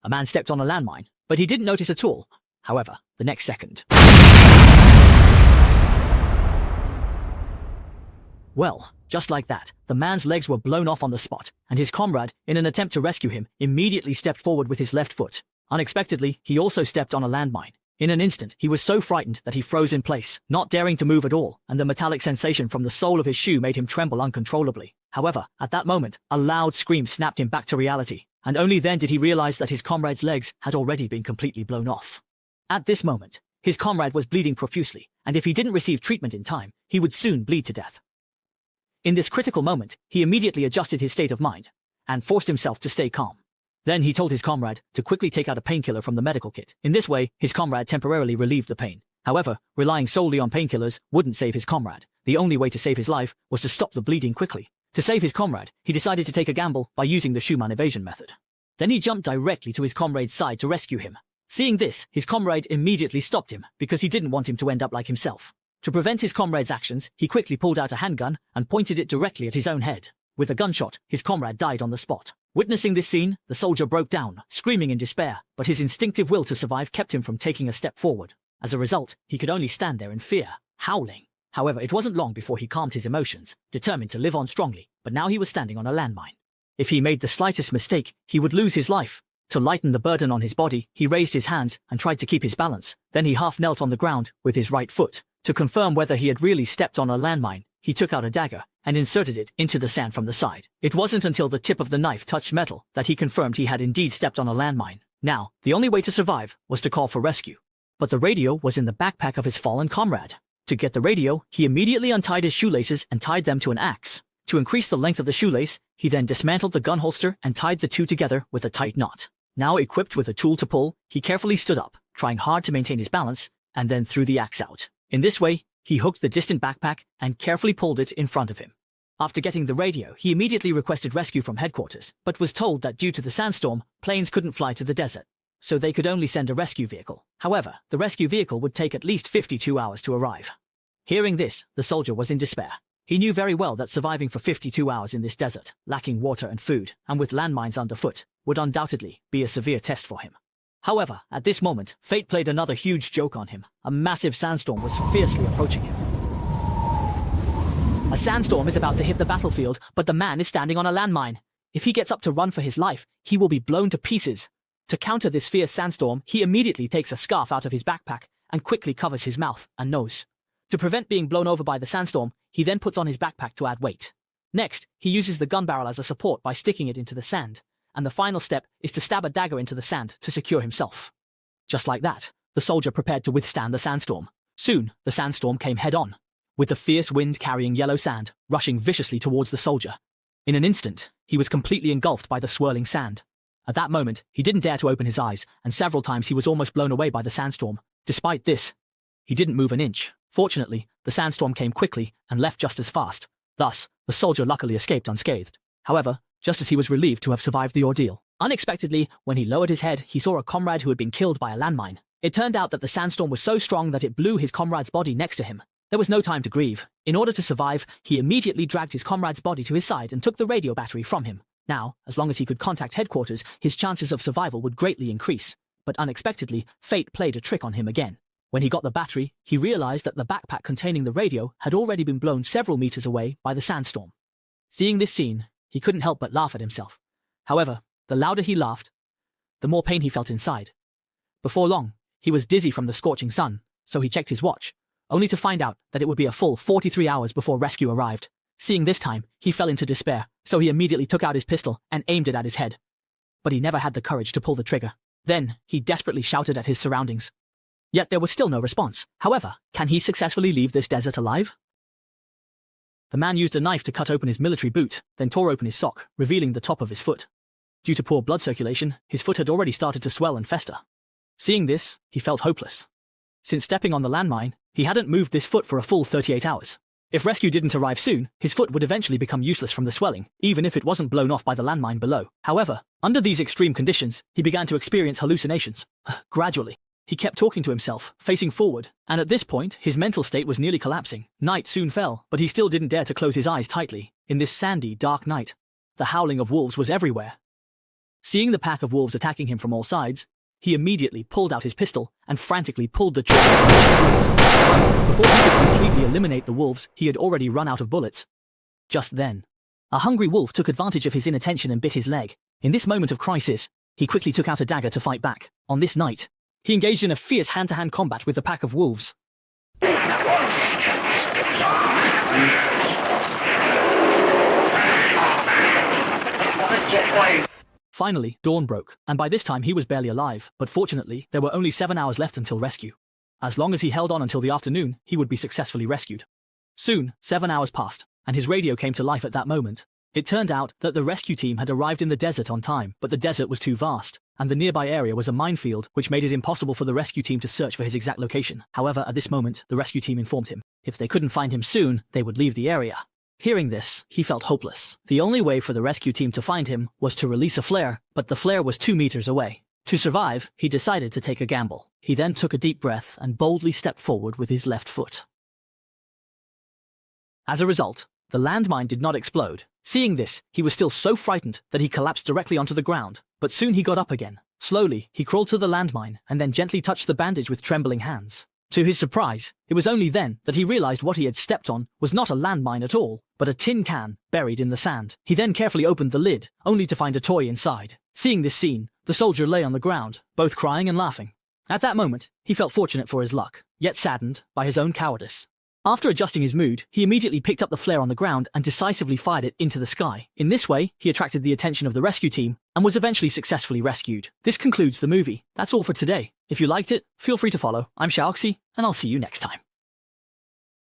A man stepped on a landmine, but he didn't notice at all. However, the next second. Well, just like that, the man's legs were blown off on the spot, and his comrade, in an attempt to rescue him, immediately stepped forward with his left foot. Unexpectedly, he also stepped on a landmine. In an instant, he was so frightened that he froze in place, not daring to move at all, and the metallic sensation from the sole of his shoe made him tremble uncontrollably. However, at that moment, a loud scream snapped him back to reality, and only then did he realize that his comrade's legs had already been completely blown off. At this moment, his comrade was bleeding profusely, and if he didn't receive treatment in time, he would soon bleed to death. In this critical moment, he immediately adjusted his state of mind, and forced himself to stay calm. Then he told his comrade to quickly take out a painkiller from the medical kit. In this way, his comrade temporarily relieved the pain. However, relying solely on painkillers wouldn't save his comrade. The only way to save his life was to stop the bleeding quickly. To save his comrade, he decided to take a gamble by using the Schumann evasion method. Then he jumped directly to his comrade's side to rescue him. Seeing this, his comrade immediately stopped him because he didn't want him to end up like himself. To prevent his comrade's actions, he quickly pulled out a handgun and pointed it directly at his own head. With a gunshot, his comrade died on the spot. Witnessing this scene, the soldier broke down, screaming in despair, but his instinctive will to survive kept him from taking a step forward. As a result, he could only stand there in fear, howling. However, it wasn't long before he calmed his emotions, determined to live on strongly, but now he was standing on a landmine. If he made the slightest mistake, he would lose his life. To lighten the burden on his body, he raised his hands and tried to keep his balance. Then he half knelt on the ground with his right foot. To confirm whether he had really stepped on a landmine, he took out a dagger and inserted it into the sand from the side. It wasn't until the tip of the knife touched metal that he confirmed he had indeed stepped on a landmine. Now, the only way to survive was to call for rescue. But the radio was in the backpack of his fallen comrade. To get the radio, he immediately untied his shoelaces and tied them to an axe. To increase the length of the shoelace, he then dismantled the gun holster and tied the two together with a tight knot. Now equipped with a tool to pull, he carefully stood up, trying hard to maintain his balance, and then threw the axe out. In this way, he hooked the distant backpack and carefully pulled it in front of him. After getting the radio, he immediately requested rescue from headquarters, but was told that due to the sandstorm, planes couldn't fly to the desert, so they could only send a rescue vehicle. However, the rescue vehicle would take at least 52 hours to arrive. Hearing this, the soldier was in despair. He knew very well that surviving for 52 hours in this desert, lacking water and food, and with landmines underfoot, would undoubtedly be a severe test for him. However, at this moment, fate played another huge joke on him. A massive sandstorm was fiercely approaching him. A sandstorm is about to hit the battlefield, but the man is standing on a landmine. If he gets up to run for his life, he will be blown to pieces. To counter this fierce sandstorm, he immediately takes a scarf out of his backpack and quickly covers his mouth and nose. To prevent being blown over by the sandstorm, he then puts on his backpack to add weight. Next, he uses the gun barrel as a support by sticking it into the sand. And the final step is to stab a dagger into the sand to secure himself. Just like that, the soldier prepared to withstand the sandstorm. Soon, the sandstorm came head-on, with the fierce wind carrying yellow sand, rushing viciously towards the soldier. In an instant, he was completely engulfed by the swirling sand. At that moment, he didn't dare to open his eyes, and several times he was almost blown away by the sandstorm. Despite this, he didn't move an inch. Fortunately, the sandstorm came quickly and left just as fast. Thus, the soldier luckily escaped unscathed. However, just as he was relieved to have survived the ordeal, unexpectedly, when he lowered his head, he saw a comrade who had been killed by a landmine. It turned out that the sandstorm was so strong that it blew his comrade's body next to him. There was no time to grieve. In order to survive, he immediately dragged his comrade's body to his side and took the radio battery from him. Now, as long as he could contact headquarters, his chances of survival would greatly increase. But unexpectedly, fate played a trick on him again. When he got the battery, he realized that the backpack containing the radio had already been blown several meters away by the sandstorm. Seeing this scene, he couldn't help but laugh at himself. However, the louder he laughed, the more pain he felt inside. Before long, he was dizzy from the scorching sun, so he checked his watch, only to find out that it would be a full 43 hours before rescue arrived. Seeing this time, he fell into despair, so he immediately took out his pistol and aimed it at his head. But he never had the courage to pull the trigger. Then, he desperately shouted at his surroundings. Yet there was still no response. However, can he successfully leave this desert alive? The man used a knife to cut open his military boot, then tore open his sock, revealing the top of his foot. Due to poor blood circulation, his foot had already started to swell and fester. Seeing this, he felt hopeless. Since stepping on the landmine, he hadn't moved this foot for a full 38 hours. If rescue didn't arrive soon, his foot would eventually become useless from the swelling, even if it wasn't blown off by the landmine below. However, under these extreme conditions, he began to experience hallucinations. Gradually, he kept talking to himself, facing forward, and at this point, his mental state was nearly collapsing. Night soon fell, but he still didn't dare to close his eyes tightly. In this sandy, dark night, the howling of wolves was everywhere. Seeing the pack of wolves attacking him from all sides, he immediately pulled out his pistol and frantically pulled the trigger on his wolves. Before he could completely eliminate the wolves, he had already run out of bullets. Just then, a hungry wolf took advantage of his inattention and bit his leg. In this moment of crisis, he quickly took out a dagger to fight back. On this night, he engaged in a fierce hand-to-hand combat with the pack of wolves. Finally, dawn broke, and by this time he was barely alive, but fortunately, there were only 7 hours left until rescue. As long as he held on until the afternoon, he would be successfully rescued. Soon, 7 hours passed, and his radio came to life at that moment. It turned out that the rescue team had arrived in the desert on time, but the desert was too vast, and the nearby area was a minefield, which made it impossible for the rescue team to search for his exact location. However, at this moment, the rescue team informed him, if they couldn't find him soon, they would leave the area. Hearing this, he felt hopeless. The only way for the rescue team to find him was to release a flare, but the flare was 2 meters away. To survive, he decided to take a gamble. He then took a deep breath and boldly stepped forward with his left foot. As a result, the landmine did not explode. Seeing this, he was still so frightened that he collapsed directly onto the ground, but soon he got up again. Slowly, he crawled to the landmine and then gently touched the bandage with trembling hands. To his surprise, it was only then that he realized what he had stepped on was not a landmine at all, but a tin can buried in the sand. He then carefully opened the lid, only to find a toy inside. Seeing this scene, the soldier lay on the ground, both crying and laughing. At that moment, he felt fortunate for his luck, yet saddened by his own cowardice. After adjusting his mood, he immediately picked up the flare on the ground and decisively fired it into the sky. In this way, he attracted the attention of the rescue team and was eventually successfully rescued. This concludes the movie. That's all for today. If you liked it, feel free to follow. I'm Xiaoxi, and I'll see you next time.